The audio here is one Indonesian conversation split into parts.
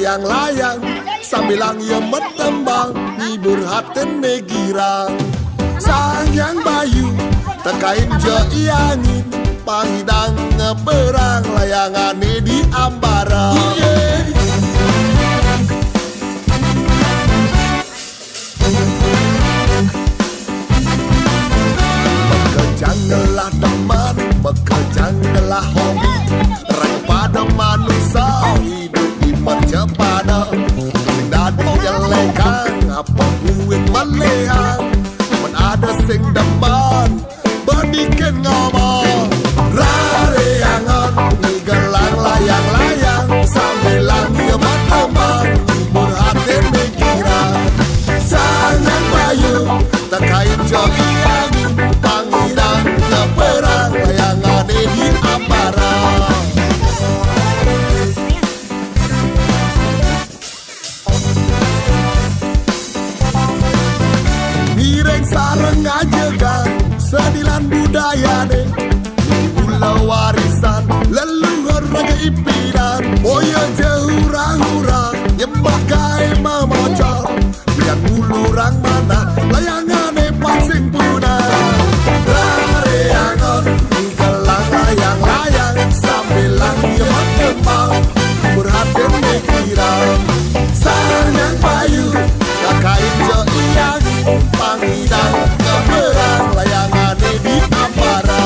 layang-layang sambilang ia metembang hibur haten negirang. Sangyang bayu tekain je iangin pahidang ngeberang layangane di ambara. Bekerjangelah teman, bekerjangelah hobi, rang pada manusia hidup di percepatan. Sing dadi jelekan apa buin melehang, men ada sing depan berdikin ngomong. Rare angon ngegelang layang-layang sambilang ia bertembang hibur hati mikirang. Sangat bayu terkait jogi angin pangidang ngeperang layangane di ambara. Mireng sareng ajegan sedilan budaya ne di pulau warisan leluhur raga ipidan. Boya jehura-hura nyembah gae memocor biar ulurang mana layangane pasing punah. Rare angon ngegelang layang-layang sambilang ia bertembang berhati mikirang. Sangat payu kakain jo iang pangidang ngeberang layangane di ambara.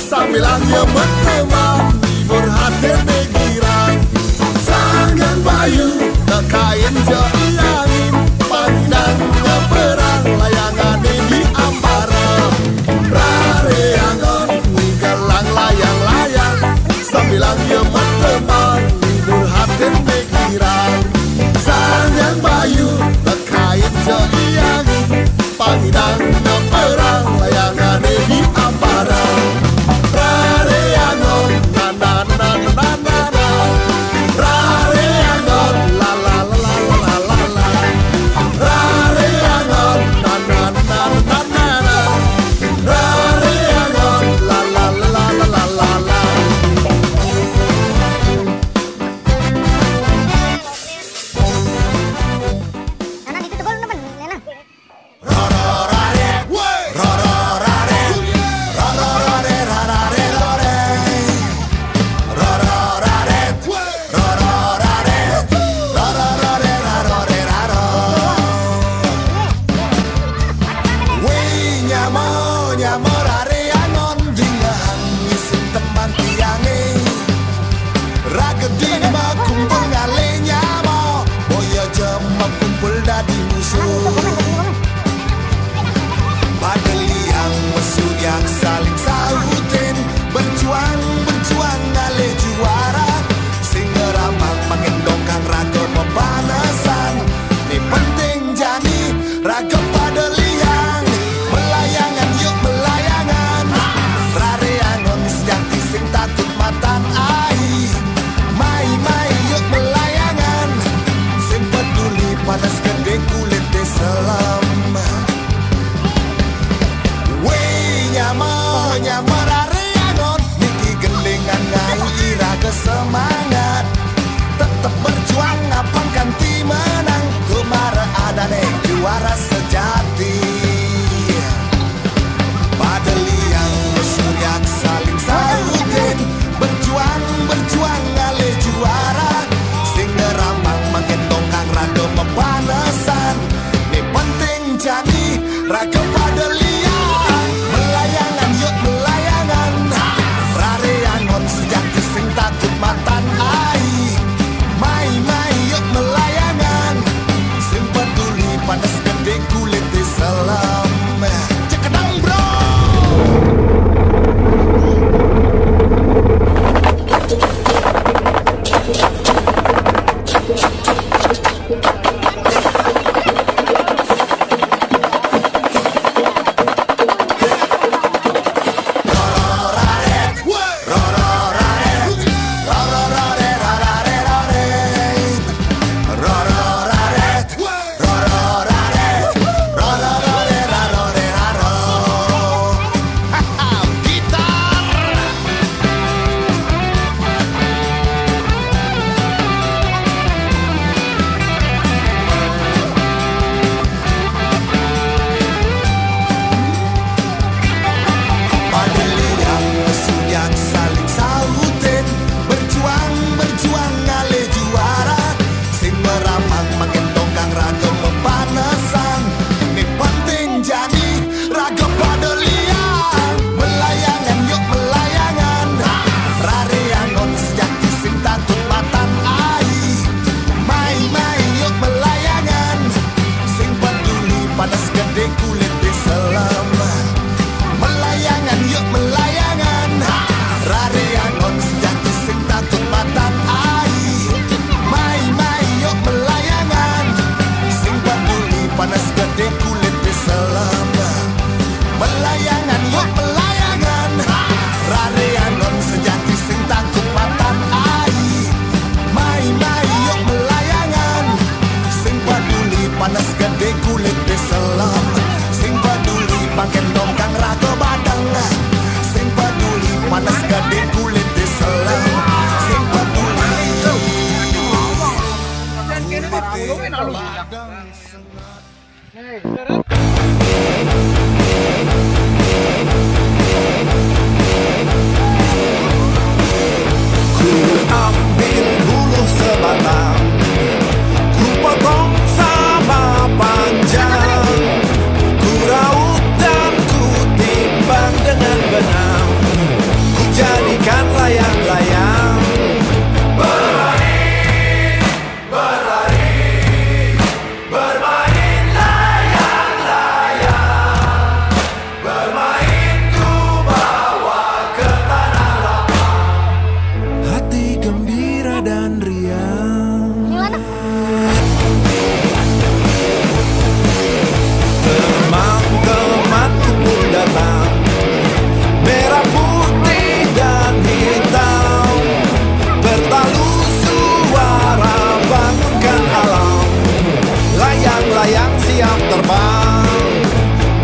Sambilang ia bertembang hibur hati negirang. Sangat bayu tekain je iangin pangidang ngeberang layangane di ambara. Rare angon ngegelang layang-layang sambilang ia bertembang hibur hati negirang. Sangat bayu tekain je iangin pangidang ngeberang layangane di ambara. Semangat tetap berjuang apang ganti menang kemara adane juara sejati. Pada liang suryak saling sahutin berjuang ale juara sing ngeramang mengendongkan raga mepanasan ni penting jadi raga pada liang melayangan yuk melayangan rare angon sejati sing takut matan ai mai yuk melayangan sing peduli panas gede Padang sengat. Ku ambil bulu sebatang, ku potong sama panjang, ku raut dan ku timbang dengan benang, ku jadikan layang-layang. Bermain, berlari, bermain layang-layang, bermain ku bawa ke tanah lapang, hati gembira dan riang. Teman-temanku pun datang, merah, putih, dan hitam, bertalu suara bangunkan alam, layang-layang siap terbang.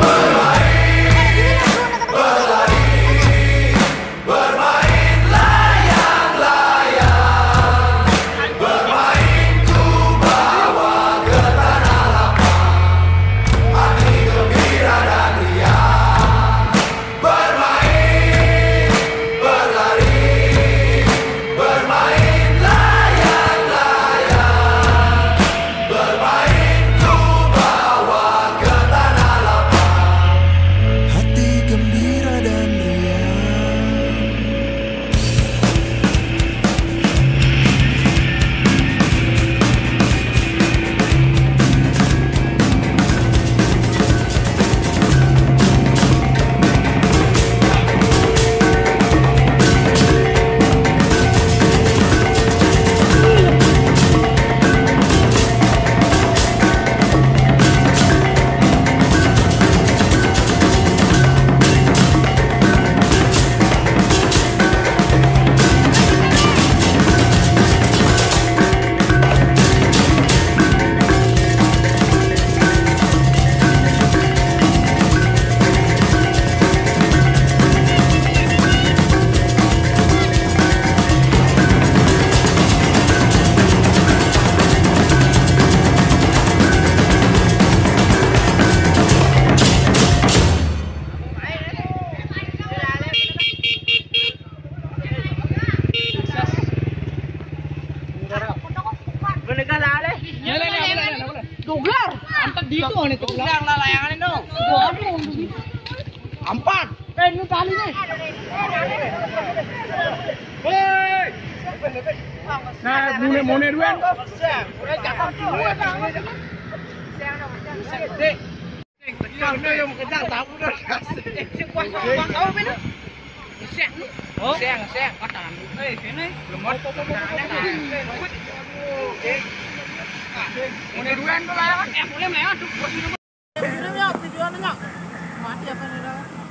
Bermain, berlari, bermain layang-layang, bermain ku bawa ke tanah lapang, hati gembira dan riang. Bermain, berlari, bermain layang-layang, bermain ku bawa ke tanah lapang, hati gembira dan riang. Empat. Ini tali nih. Nah, mune duan.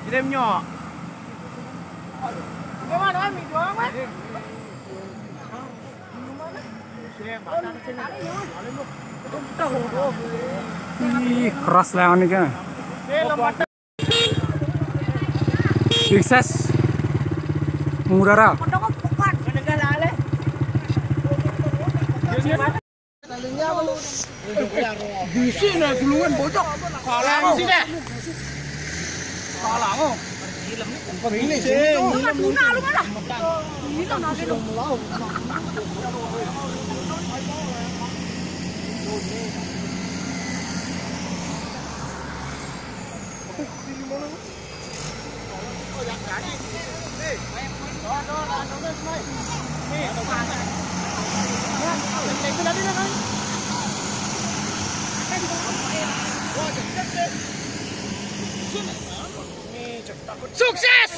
Kirimnya. Gimana mi doang, Mas? Ih, keras lah ini kan. Sukses mengudara. Di sini gulungan bocok. Kalang sini. Kalang. Ini sih. Tuna lu mana? Ini tuna gitu. Sukses,